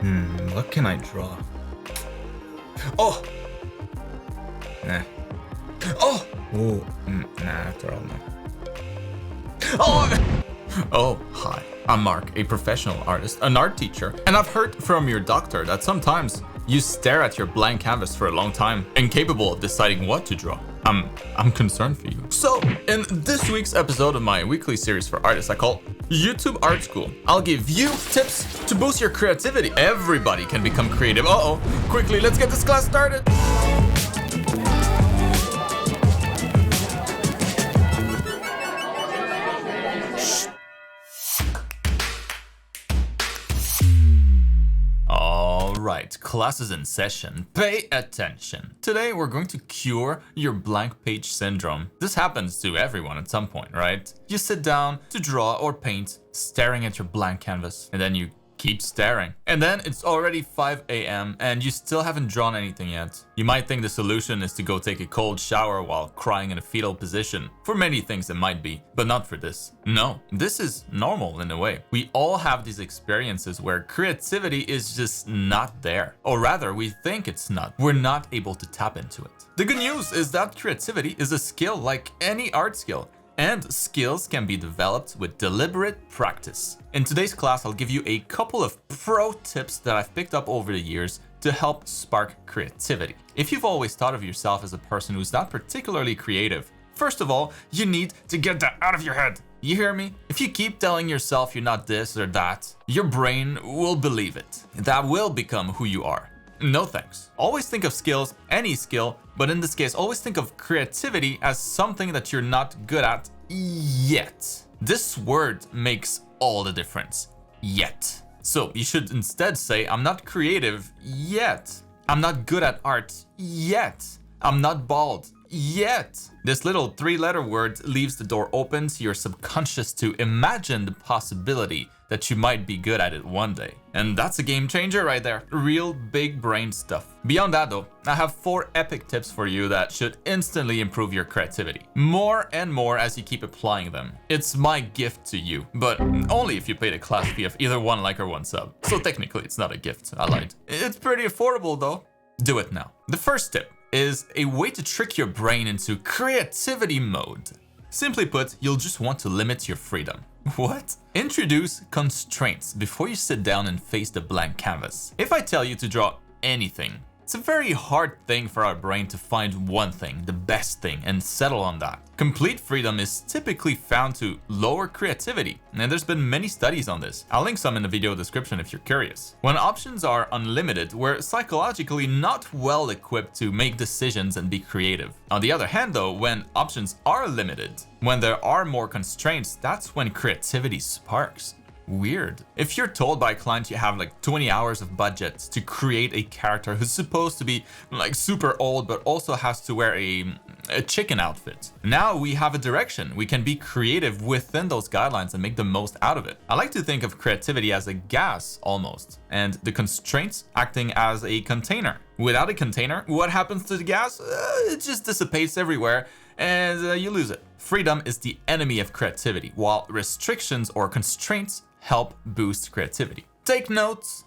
What can I draw? Oh! Nah. Oh! Oh, nah, after all, no. Oh! Oh, hi. I'm Marc, a professional artist, an art teacher, and I've heard from your doctor that sometimes you stare at your blank canvas for a long time, incapable of deciding what to draw. I'm concerned for you. So, in this week's episode of my weekly series for artists I call YouTube Art School, I'll give you tips to boost your creativity. Everybody can become creative. Uh-oh. Quickly, let's get this class started. Alright, class is in session. Pay attention. Today we're going to cure your blank page syndrome. This happens to everyone at some point, right? You sit down to draw or paint, staring at your blank canvas, and then you keep staring. And then it's already 5 a.m. and you still haven't drawn anything yet. You might think the solution is to go take a cold shower while crying in a fetal position. For many things it might be, but not for this. No, this is normal in a way. We all have these experiences where creativity is just not there. Or rather, we think it's not. We're not able to tap into it. The good news is that creativity is a skill like any art skill. And skills can be developed with deliberate practice. In today's class, I'll give you a couple of pro tips that I've picked up over the years to help spark creativity. If you've always thought of yourself as a person who's not particularly creative, first of all, you need to get that out of your head. You hear me? If you keep telling yourself you're not this or that, your brain will believe it. That will become who you are. No thanks. Always think of skills, any skill, but in this case, always think of creativity as something that you're not good at yet. This word makes all the difference. Yet. So you should instead say, I'm not creative yet. I'm not good at art yet. I'm not bald yet. This little 3-letter word leaves the door open to your subconscious to imagine the possibility that you might be good at it one day. And that's a game changer right there. Real big brain stuff. Beyond that though, I have 4 epic tips for you that should instantly improve your creativity. More and more as you keep applying them. It's my gift to you, but only if you pay the class fee of either 1 like or 1 sub. So technically it's not a gift, I lied. It's pretty affordable though. Do it now. The first tip is a way to trick your brain into creativity mode. Simply put, you'll just want to limit your freedom. What? Introduce constraints before you sit down and face the blank canvas. If I tell you to draw anything, it's a very hard thing for our brain to find one thing, the best thing, and settle on that. Complete freedom is typically found to lower creativity, and there's been many studies on this. I'll link some in the video description if you're curious. When options are unlimited, we're psychologically not well equipped to make decisions and be creative. On the other hand though, when options are limited, when there are more constraints, that's when creativity sparks. Weird. If you're told by a client you have like 20 hours of budget to create a character who's supposed to be like super old but also has to wear a chicken outfit, now we have a direction. We can be creative within those guidelines and make the most out of it. I like to think of creativity as a gas almost, and the constraints acting as a container. Without a container, what happens to the gas? It just dissipates everywhere and you lose it. Freedom is the enemy of creativity, while restrictions or constraints help boost creativity. Take notes.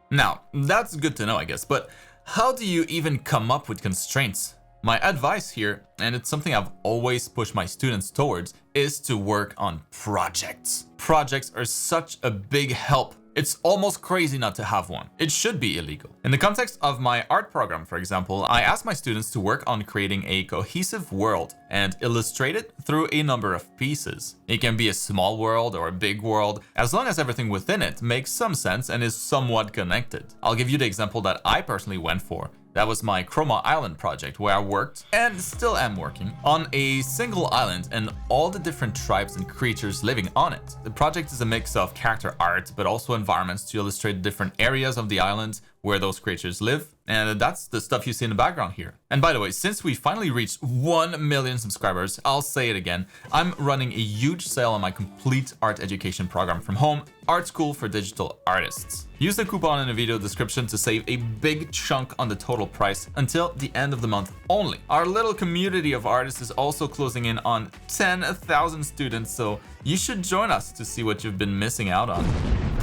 Now, that's good to know, I guess, but how do you even come up with constraints? My advice here, and it's something I've always pushed my students towards, is to work on projects. Projects are such a big help. It's almost crazy not to have one. It should be illegal. In the context of my art program, for example, I ask my students to work on creating a cohesive world and illustrate it through a number of pieces. It can be a small world or a big world, as long as everything within it makes some sense and is somewhat connected. I'll give you the example that I personally went for. That was my Chroma Island project, where I worked, and still am working, on a single island and all the different tribes and creatures living on it. The project is a mix of character art, but also environments to illustrate different areas of the island where those creatures live. And that's the stuff you see in the background here. And by the way, since we finally reached 1 million subscribers, I'll say it again, I'm running a huge sale on my complete art education program from home, Art School for Digital Artists. Use the coupon in the video description to save a big chunk on the total price until the end of the month only. Our little community of artists is also closing in on 10,000 students, so you should join us to see what you've been missing out on.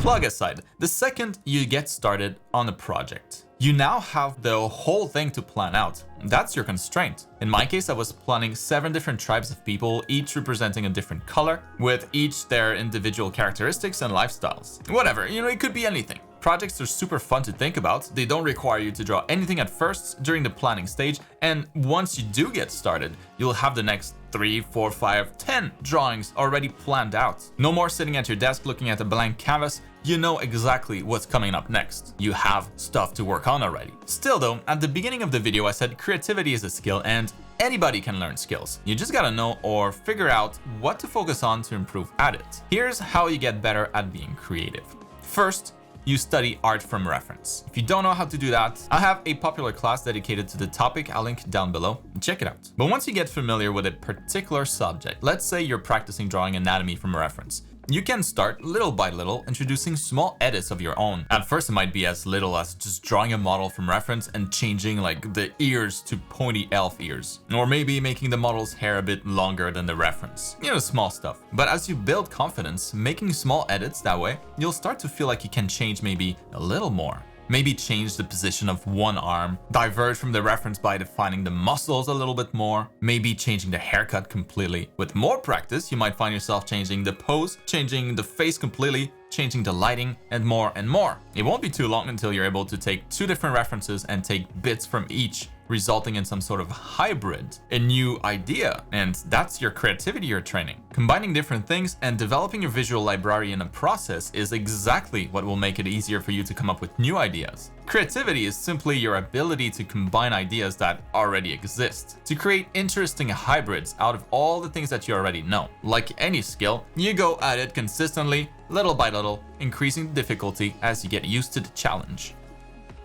plug aside, the second you get started on a project, you now have the whole thing to plan out. That's your constraint. In my case, I was planning 7 different tribes of people, each representing a different color, with each their individual characteristics and lifestyles. Whatever, it could be anything. Projects are super fun to think about. They don't require you to draw anything at first during the planning stage, and once you do get started, you'll have the next 3, 4, 5, 10 drawings already planned out. No more sitting at your desk looking at a blank canvas. You know exactly what's coming up next. You have stuff to work on already. Still though, at the beginning of the video I said creativity is a skill and anybody can learn skills. You just gotta know or figure out what to focus on to improve at it. Here's how you get better at being creative. First, you study art from reference. If you don't know how to do that, I have a popular class dedicated to the topic. I'll link down below. Check it out. But once you get familiar with a particular subject, let's say you're practicing drawing anatomy from reference, you can start little by little introducing small edits of your own. At first, it might be as little as just drawing a model from reference and changing like the ears to pointy elf ears. Or maybe making the model's hair a bit longer than the reference. Small stuff. But as you build confidence, making small edits that way, you'll start to feel like you can change maybe a little more. Maybe change the position of one arm, diverge from the reference by defining the muscles a little bit more, maybe changing the haircut completely. With more practice, you might find yourself changing the pose, changing the face completely, changing the lighting, and more and more. It won't be too long until you're able to take 2 different references and take bits from each, resulting in some sort of hybrid, a new idea, and that's your creativity you're training. Combining different things and developing your visual library in a process is exactly what will make it easier for you to come up with new ideas. Creativity is simply your ability to combine ideas that already exist, to create interesting hybrids out of all the things that you already know. Like any skill, you go at it consistently, little by little, increasing the difficulty as you get used to the challenge.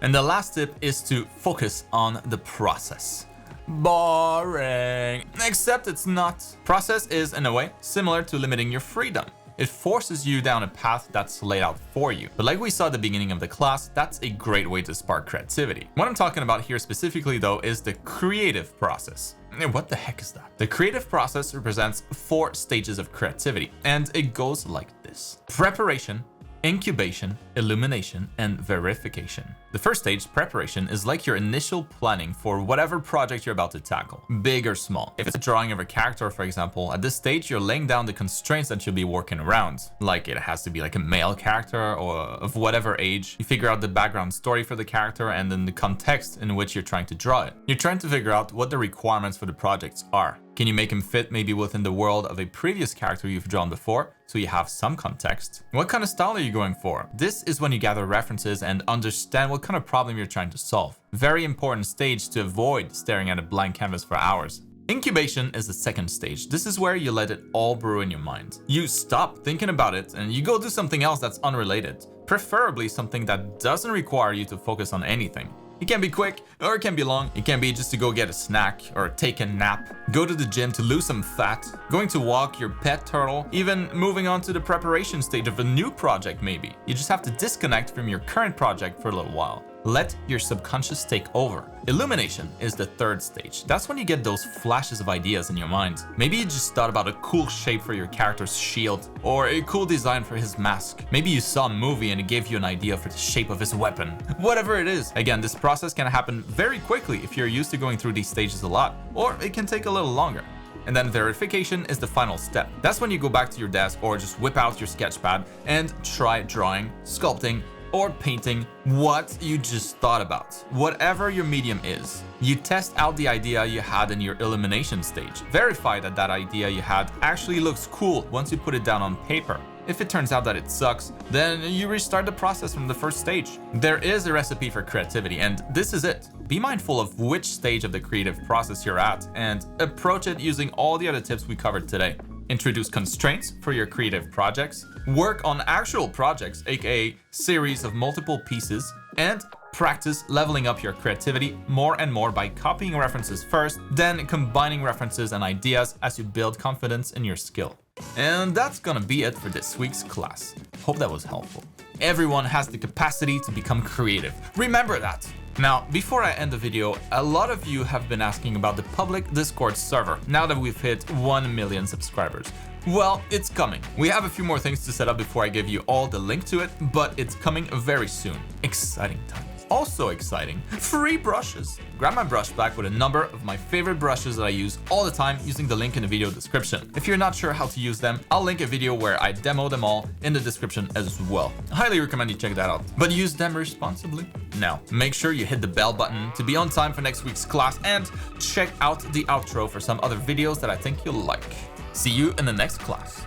And the last tip is to focus on the process. Boring. Except it's not. Process is, in a way, similar to limiting your freedom. It forces you down a path that's laid out for you. But like we saw at the beginning of the class, that's a great way to spark creativity. What I'm talking about here specifically though is the creative process. What the heck is that? The creative process represents 4 stages of creativity, and it goes like this: preparation, incubation, illumination, and verification. The first stage, preparation, is like your initial planning for whatever project you're about to tackle, big or small. If it's a drawing of a character, for example, at this stage, you're laying down the constraints that you'll be working around. Like it has to be like a male character or of whatever age. You figure out the background story for the character and then the context in which you're trying to draw it. You're trying to figure out what the requirements for the projects are. Can you make him fit maybe within the world of a previous character you've drawn before, so you have some context? What kind of style are you going for? This is when you gather references and understand what kind of problem you're trying to solve. Very important stage to avoid staring at a blank canvas for hours. Incubation is the second stage. This is where you let it all brew in your mind. You stop thinking about it and you go do something else that's unrelated, preferably something that doesn't require you to focus on anything. It can be quick or it can be long. It can be just to go get a snack or take a nap, go to the gym to lose some fat, going to walk your pet turtle, even moving on to the preparation stage of a new project maybe. You just have to disconnect from your current project for a little while. Let your subconscious take over. Illumination is the third stage. That's when you get those flashes of ideas in your mind. Maybe you just thought about a cool shape for your character's shield or a cool design for his mask. Maybe you saw a movie and it gave you an idea for the shape of his weapon. Whatever it is. Again, this process can happen very quickly if you're used to going through these stages a lot, or it can take a little longer. And then verification is the final step. That's when you go back to your desk or just whip out your sketch pad and try drawing, sculpting, or painting what you just thought about. Whatever your medium is, you test out the idea you had in your illumination stage. Verify that that idea you had actually looks cool once you put it down on paper. If it turns out that it sucks, then you restart the process from the first stage. There is a recipe for creativity, and this is it. Be mindful of which stage of the creative process you're at and approach it using all the other tips we covered today. Introduce constraints for your creative projects, work on actual projects, aka series of multiple pieces, and practice leveling up your creativity more and more by copying references first, then combining references and ideas as you build confidence in your skill. And that's gonna be it for this week's class. Hope that was helpful. Everyone has the capacity to become creative. Remember that. Now, before I end the video, a lot of you have been asking about the public Discord server now that we've hit 1 million subscribers. Well, it's coming. We have a few more things to set up before I give you all the link to it, but it's coming very soon. Exciting times. Also exciting, free brushes. Grab my brush pack with a number of my favorite brushes that I use all the time using the link in the video description. If you're not sure how to use them, I'll link a video where I demo them all in the description as well. I highly recommend you check that out, but use them responsibly. Now, make sure you hit the bell button to be on time for next week's class and check out the outro for some other videos that I think you'll like. See you in the next class.